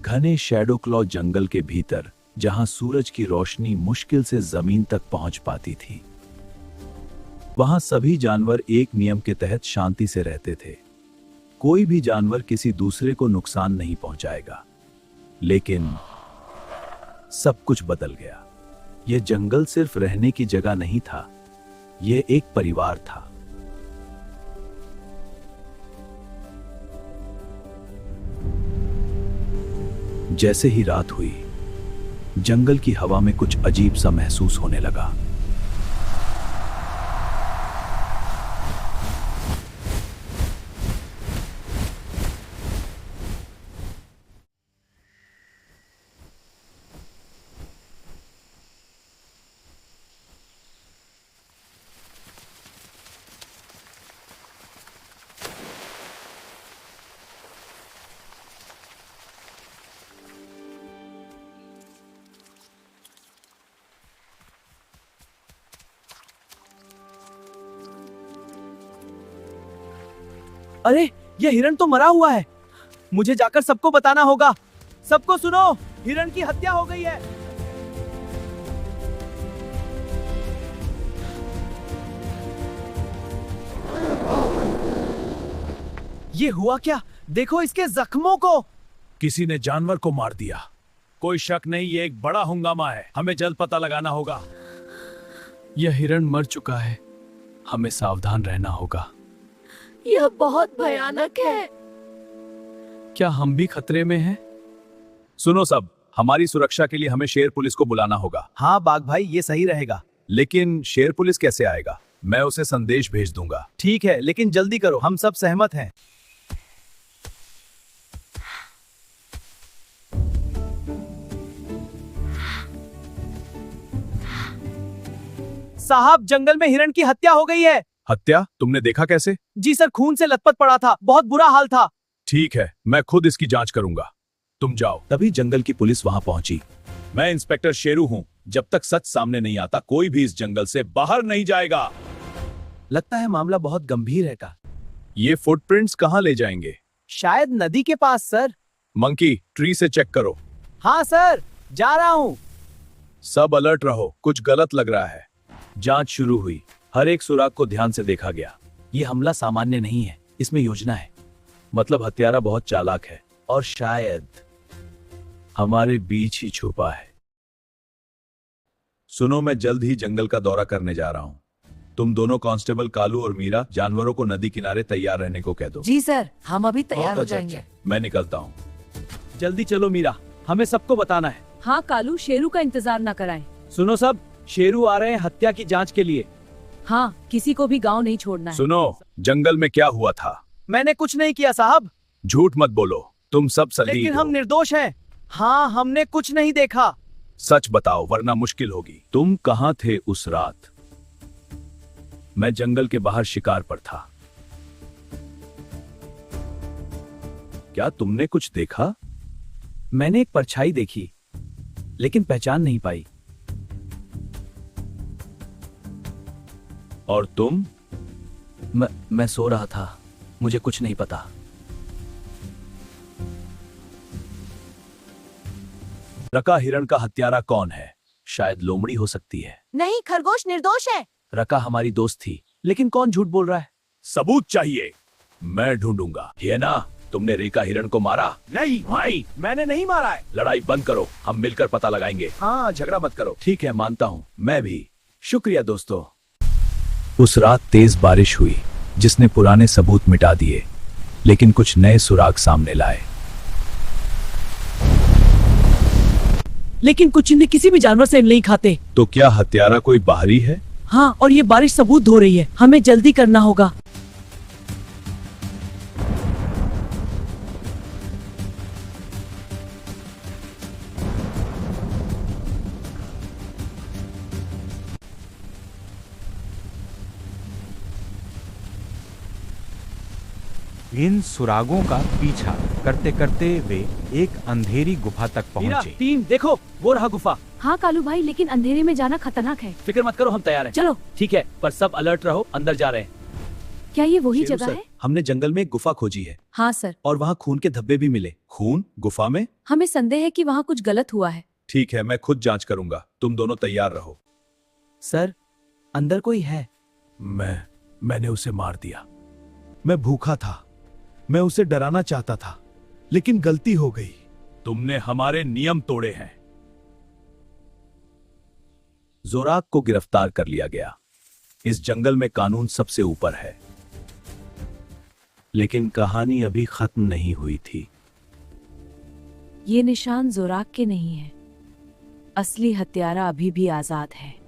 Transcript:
घने shadow claw जंगल के भीतर, जहां सूरज की रोशनी मुश्किल से जमीन तक पहुंच पाती थी, वहां सभी जानवर एक नियम के तहत शांति से रहते थे। कोई भी जानवर किसी दूसरे को नुकसान नहीं पहुंचाएगा। लेकिन सब कुछ बदल गया। यह जंगल सिर्फ रहने की जगह नहीं था, यह एक परिवार था। जैसे ही रात हुई, जंगल की हवा में कुछ अजीब सा महसूस होने लगा। अरे, ये हिरण तो मरा हुआ है। मुझे जाकर सबको बताना होगा। सबको सुनो, हिरण की हत्या हो गई है। ये हुआ क्या? देखो इसके जख्मों को। किसी ने जानवर को मार दिया। कोई शक नहीं, ये एक बड़ा हंगामा है। हमें जल्द पता लगाना होगा। यह हिरण मर चुका है। हमें सावधान रहना होगा। यह बहुत भयानक है। क्या हम भी खतरे में हैं? सुनो सब, हमारी सुरक्षा के लिए हमें शेर पुलिस को बुलाना होगा। हाँ बाघ भाई, ये सही रहेगा। लेकिन शेर पुलिस कैसे आएगा? मैं उसे संदेश भेज दूंगा। ठीक है, लेकिन जल्दी करो, हम सब सहमत हैं। साहब, जंगल में हिरण की हत्या हो गई है। हत्या? तुमने देखा कैसे? जी सर, खून से लथपथ पड़ा था। बहुत बुरा हाल था। ठीक है, मैं खुद इसकी जांच करूंगा। तुम जाओ। तभी जंगल की पुलिस वहां पहुंची। मैं इंस्पेक्टर शेरू हूं। जब तक सच सामने नहीं आता, कोई भी इस जंगल से बाहर नहीं जाएगा। लगता है मामला बहुत गंभीर है का। ये फुटप्रिंट्स कहां ले जाएंगे? शायद नदी के पास सर। मंकी, ट्री से चेक करो। हाँ सर, जा रहा हूँ। सब अलर्ट रहो, कुछ गलत लग रहा है। जांच शुरू हुई। हर एक सुराग को ध्यान से देखा गया। ये हमला सामान्य नहीं है, इसमें योजना है। मतलब हत्यारा बहुत चालाक है और शायद हमारे बीच ही छुपा है। सुनो, मैं जल्द ही जंगल का दौरा करने जा रहा हूं। तुम दोनों कांस्टेबल कालू और मीरा जानवरों को नदी किनारे तैयार रहने को कह दो। जी सर, हम अभी तैयार हो बहुत अच्छा, जाएंगे। मैं निकलता हूं। जल्दी चलो मीरा, हमें सबको बताना है। हाँ कालू, शेरू का इंतजार न कराएं। सुनो सब, शेरू आ रहे हैं हत्या की जांच के लिए। हाँ, किसी को भी गांव नहीं छोड़ना है। सुनो, जंगल में क्या हुआ था? मैंने कुछ नहीं किया साहब। झूठ मत बोलो, तुम सब सही लेकिन हो। हम निर्दोष हैं। हाँ, हमने कुछ नहीं देखा। सच बताओ, वरना मुश्किल होगी। तुम कहां थे उस रात? मैं जंगल के बाहर शिकार पर था। क्या तुमने कुछ देखा? मैंने एक परछाई देखी, लेकिन पहचान नहीं पाई। और तुम? मैं सो रहा था, मुझे कुछ नहीं पता। रका हिरण का हत्यारा कौन है? शायद लोमड़ी हो सकती है। नहीं, खरगोश निर्दोष है। रका हमारी दोस्त थी, लेकिन कौन झूठ बोल रहा है? सबूत चाहिए, मैं ढूंढूंगा। ये ना, तुमने रेखा हिरण को मारा? नहीं भाई, मैंने नहीं मारा है। लड़ाई बंद करो, हम मिलकर पता लगाएंगे। हाँ, झगड़ा मत करो। ठीक है, मानता हूँ, मैं भी। शुक्रिया दोस्तों। उस रात तेज बारिश हुई, जिसने पुराने सबूत मिटा दिए, लेकिन कुछ नए सुराग सामने लाए। लेकिन कुछ चिन्ह किसी भी जानवर से नहीं खाते। तो क्या हत्यारा कोई बाहरी है? हाँ, और ये बारिश सबूत धो रही है। हमें जल्दी करना होगा। इन सुरागों का पीछा करते करते वे एक अंधेरी गुफा तक मीरा, पहुंचे। टीम देखो, वो रहा गुफा। हाँ कालू भाई, लेकिन अंधेरे में जाना खतरनाक है। फिक्र मत करो, हम तैयार हैं। चलो। ठीक है, पर सब अलर्ट रहो, अंदर जा रहे हैं। क्या ये वही शेरू जगह सर, है? हमने जंगल में एक गुफा खोजी है हाँ सर, और वहाँ खून के धब्बे भी मिले। खून गुफा में? हमें संदेह है कि वहाँ कुछ गलत हुआ है। ठीक है, मैं खुद जांच करूंगा, तुम दोनों तैयार रहो। सर, अंदर कोई है? मैंने उसे मार दिया। मैं भूखा था, मैं उसे डराना चाहता था, लेकिन गलती हो गई। तुमने हमारे नियम तोड़े हैं। जोराक को गिरफ्तार कर लिया गया। इस जंगल में कानून सबसे ऊपर है। लेकिन कहानी अभी खत्म नहीं हुई थी। ये निशान जोराक के नहीं है। असली हत्यारा अभी भी आजाद है।